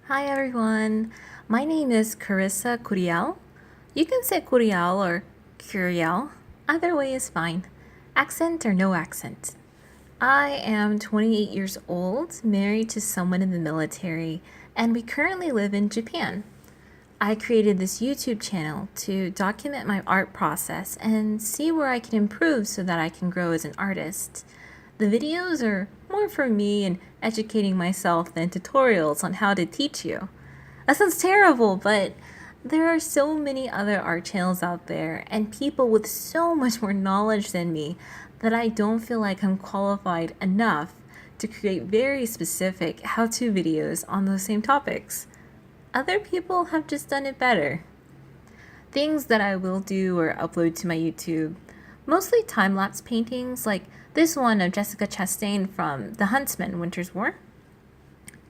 Hi everyone, my name is Carissa Curiel. You can say Curiel or Curiel, either way is fine, accent or no accent. I am 28 years old, married to someone in the military, and we currently live in Japan. I created this YouTube channel to document my art process and see where I can improve so that I can grow as an artist. The videos are more for me and educating myself than tutorials on how to teach you. That sounds terrible, but there are so many other art channels out there and people with so much more knowledge than me that I don't feel like I'm qualified enough to create very specific how-to videos on those same topics. Other people have just done it better. Things that I will do or upload to my YouTube, mostly time-lapse paintings like this one of Jessica Chastain from The Huntsman, Winter's War,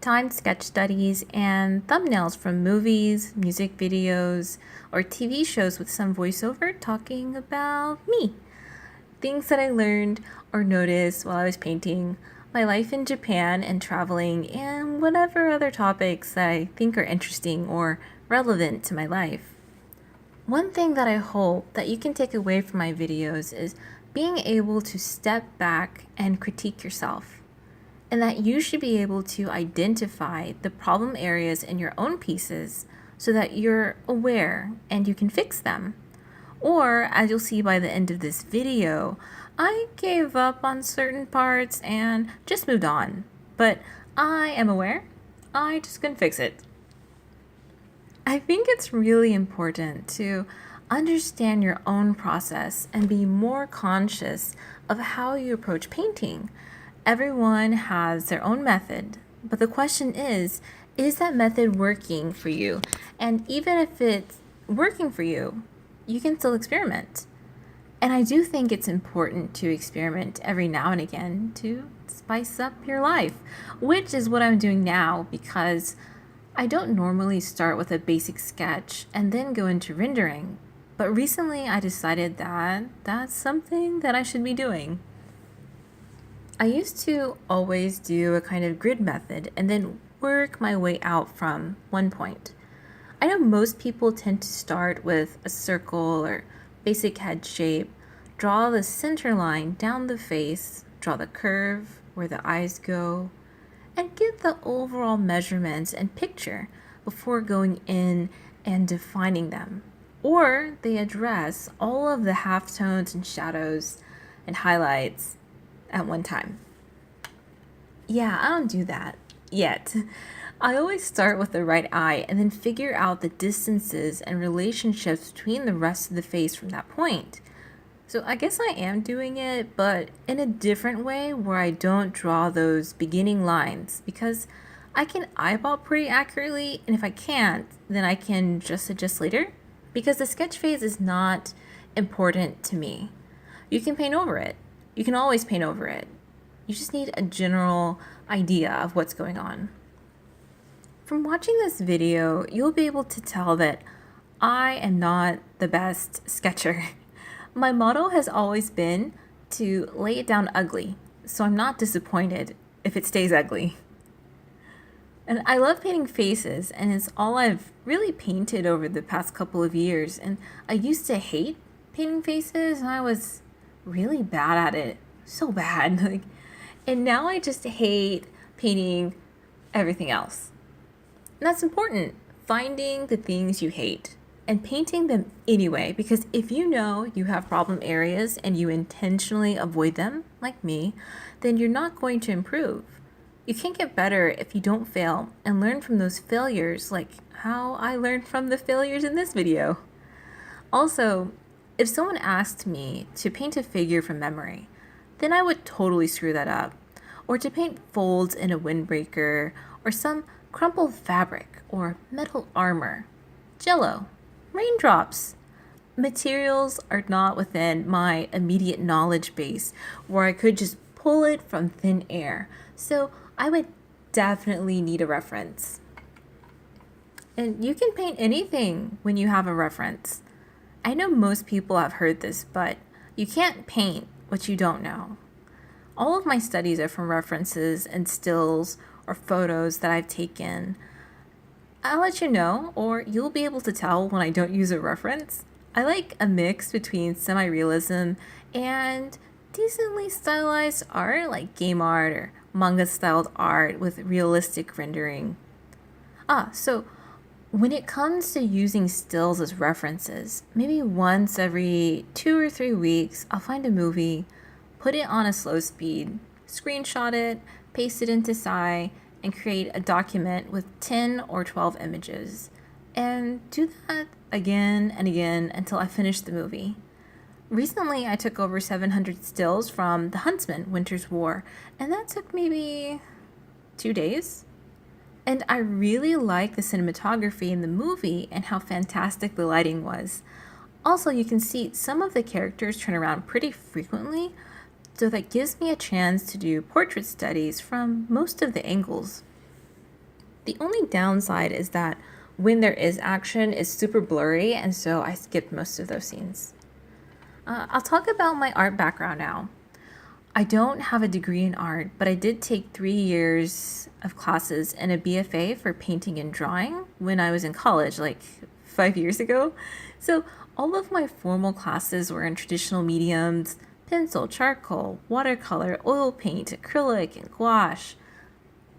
timed sketch studies, and thumbnails from movies, music videos, or TV shows with some voiceover talking about me. Things that I learned or noticed while I was painting, my life in Japan and traveling, and whatever other topics that I think are interesting or relevant to my life. One thing that I hope that you can take away from my videos is being able to step back and critique yourself, and that you should be able to identify the problem areas in your own pieces so that you're aware and you can fix them. Or, as you'll see by the end of this video, I gave up on certain parts and just moved on. But I am aware, I just couldn't fix it. I think it's really important to understand your own process and be more conscious of how you approach painting. Everyone has their own method, but the question is that method working for you? And even if it's working for you, you can still experiment. And I do think it's important to experiment every now and again to spice up your life, which is what I'm doing now because I don't normally start with a basic sketch and then go into rendering. But recently I decided that that's something that I should be doing. I used to always do a kind of grid method and then work my way out from one point. I know most people tend to start with a circle or basic head shape, draw the center line down the face, draw the curve where the eyes go, and get the overall measurements and picture before going in and defining them. Or they address all of the halftones and shadows and highlights at one time. Yeah, I don't do that yet. I always start with the right eye and then figure out the distances and relationships between the rest of the face from that point. So I guess I am doing it, but in a different way where I don't draw those beginning lines because I can eyeball pretty accurately, and if I can't, then I can just adjust later because the sketch phase is not important to me. You can paint over it. You can always paint over it. You just need a general idea of what's going on. From watching this video, you'll be able to tell that I am not the best sketcher. My motto has always been to lay it down ugly, so I'm not disappointed if it stays ugly. And I love painting faces, and it's all I've really painted over the past couple of years. And I used to hate painting faces, and I was really bad at it. So bad. And now I just hate painting everything else. And that's important, finding the things you hate and painting them anyway, because if you know you have problem areas and you intentionally avoid them, like me, then you're not going to improve. You can't get better if you don't fail and learn from those failures, like how I learned from the failures in this video. Also, if someone asked me to paint a figure from memory, then I would totally screw that up. Or to paint folds in a windbreaker, or some crumpled fabric, or metal armor, jello, raindrops. Materials are not within my immediate knowledge base where I could just pull it from thin air, so I would definitely need a reference. And you can paint anything when you have a reference. I know most people have heard this, but you can't paint what you don't know. All of my studies are from references and stills or photos that I've taken. I'll let you know, or you'll be able to tell when I don't use a reference. I like a mix between semi realism and decently stylized art, like game art or manga styled art with realistic rendering. So when it comes to using stills as references, maybe once every 2 or 3 weeks, I'll find a movie, put it on a slow speed, screenshot it, paste it into Sai, and create a document with 10 or 12 images. And do that again and again until I finish the movie. Recently, I took over 700 stills from The Huntsman, Winter's War, and that took maybe 2 days. And I really like the cinematography in the movie and how fantastic the lighting was. Also, you can see some of the characters turn around pretty frequently, so that gives me a chance to do portrait studies from most of the angles. The only downside is that when there is action, it's super blurry, and so I skipped most of those scenes. I'll talk about my art background now. I don't have a degree in art, but I did take 3 years of classes and a BFA for painting and drawing when I was in college, like 5 years ago. So all of my formal classes were in traditional mediums: pencil, charcoal, watercolor, oil paint, acrylic, and gouache.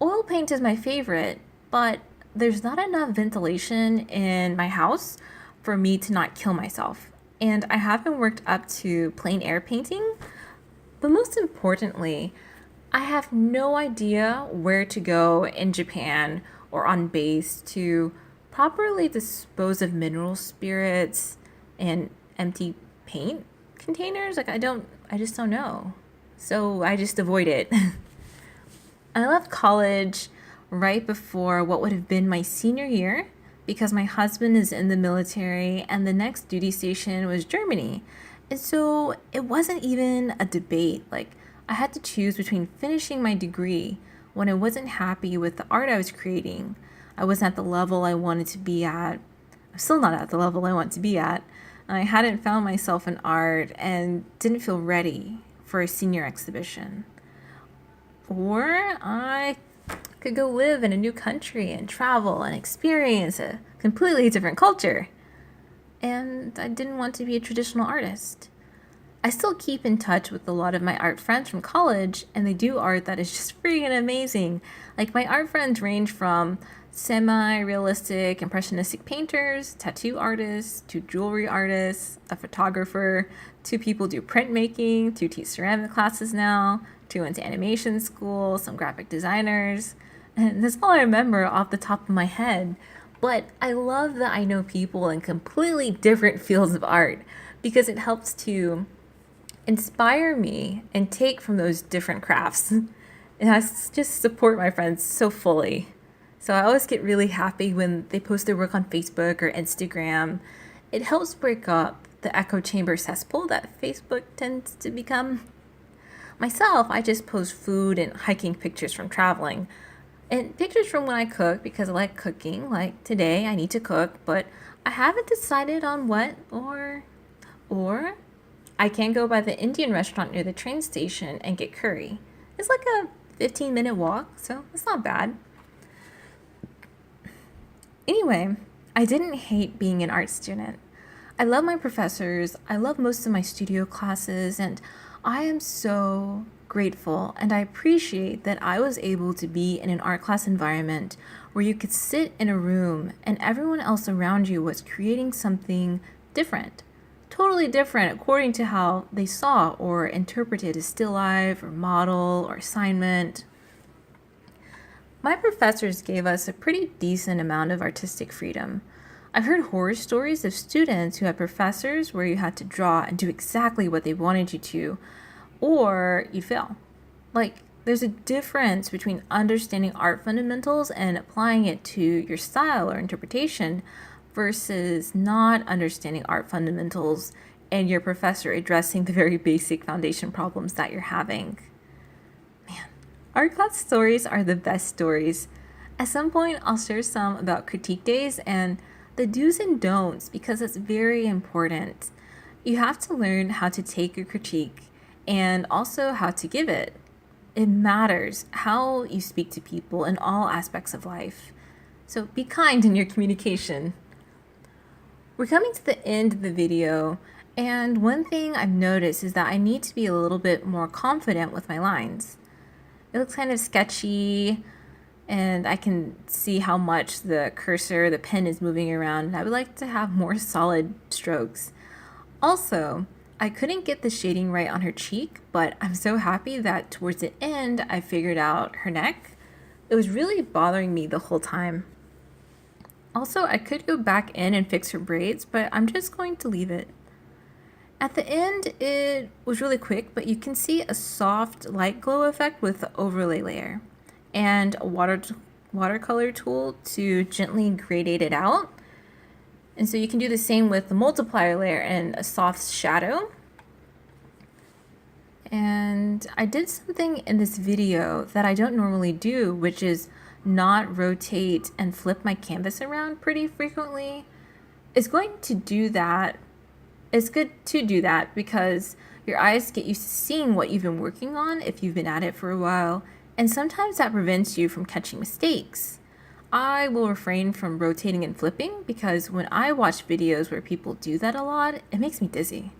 Oil paint is my favorite, but there's not enough ventilation in my house for me to not kill myself. And I haven't worked up to plein air painting, but most importantly, I have no idea where to go in Japan or on base to properly dispose of mineral spirits and empty paint containers. I just don't know. So I just avoid it. I left college right before what would have been my senior year because my husband is in the military and the next duty station was Germany. And so it wasn't even a debate. Like, I had to choose between finishing my degree when I wasn't happy with the art I was creating. I wasn't at the level I wanted to be at. I'm still not at the level I want to be at. I hadn't found myself in art and didn't feel ready for a senior exhibition. Or I could go live in a new country and travel and experience a completely different culture. And I didn't want to be a traditional artist. I still keep in touch with a lot of my art friends from college, and they do art that is just freaking amazing. Like, my art friends range from semi-realistic impressionistic painters, tattoo artists, to jewelry artists, a photographer, to people do printmaking, to teach ceramic classes now, to into animation school, some graphic designers. And that's all I remember off the top of my head. But I love that I know people in completely different fields of art because it helps to inspire me and take from those different crafts. And I just support my friends so fully. So I always get really happy when they post their work on Facebook or Instagram. It helps break up the echo chamber cesspool that Facebook tends to become. Myself, I just post food and hiking pictures from traveling. And pictures from when I cook because I like cooking. Like today, I need to cook, but I haven't decided on what or I can go by the Indian restaurant near the train station and get curry. It's like a 15-minute walk, so it's not bad. Anyway, I didn't hate being an art student. I love my professors, I love most of my studio classes, and I am so grateful and I appreciate that I was able to be in an art class environment where you could sit in a room and everyone else around you was creating something different. Totally different according to how they saw or interpreted a still life or model or assignment. My professors gave us a pretty decent amount of artistic freedom. I've heard horror stories of students who had professors where you had to draw and do exactly what they wanted you to, or you'd fail. Like, there's a difference between understanding art fundamentals and applying it to your style or interpretation versus not understanding art fundamentals and your professor addressing the very basic foundation problems that you're having. Art class stories are the best stories. At some point, I'll share some about critique days and the do's and don'ts because it's very important. You have to learn how to take a critique and also how to give it. It matters how you speak to people in all aspects of life. So be kind in your communication. We're coming to the end of the video, and one thing I've noticed is that I need to be a little bit more confident with my lines. It looks kind of sketchy, and I can see how much the cursor, the pen is moving around, and I would like to have more solid strokes. Also, I couldn't get the shading right on her cheek, but I'm so happy that towards the end I figured out her neck. It was really bothering me the whole time. Also, I could go back in and fix her braids, but I'm just going to leave it. At the end, it was really quick, but you can see a soft light glow effect with the overlay layer and a watercolor tool to gently gradate it out. And so you can do the same with the multiplier layer and a soft shadow. And I did something in this video that I don't normally do, which is not rotate and flip my canvas around pretty frequently. It's going to do that. It's good to do that because your eyes get used to seeing what you've been working on if you've been at it for a while, and sometimes that prevents you from catching mistakes. I will refrain from rotating and flipping because when I watch videos where people do that a lot, it makes me dizzy.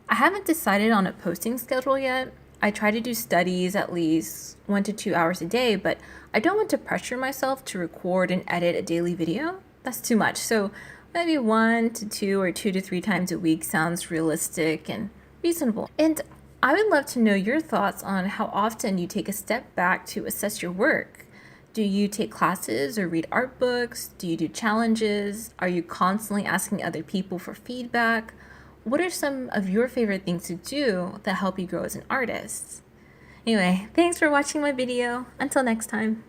I haven't decided on a posting schedule yet. I try to do studies at least 1 to 2 hours a day, but I don't want to pressure myself to record and edit a daily video. That's too much. So maybe 1 to 2 or 2 to 3 times a week sounds realistic and reasonable. And I would love to know your thoughts on how often you take a step back to assess your work. Do you take classes or read art books? Do you do challenges? Are you constantly asking other people for feedback? What are some of your favorite things to do that help you grow as an artist? Anyway, thanks for watching my video. Until next time.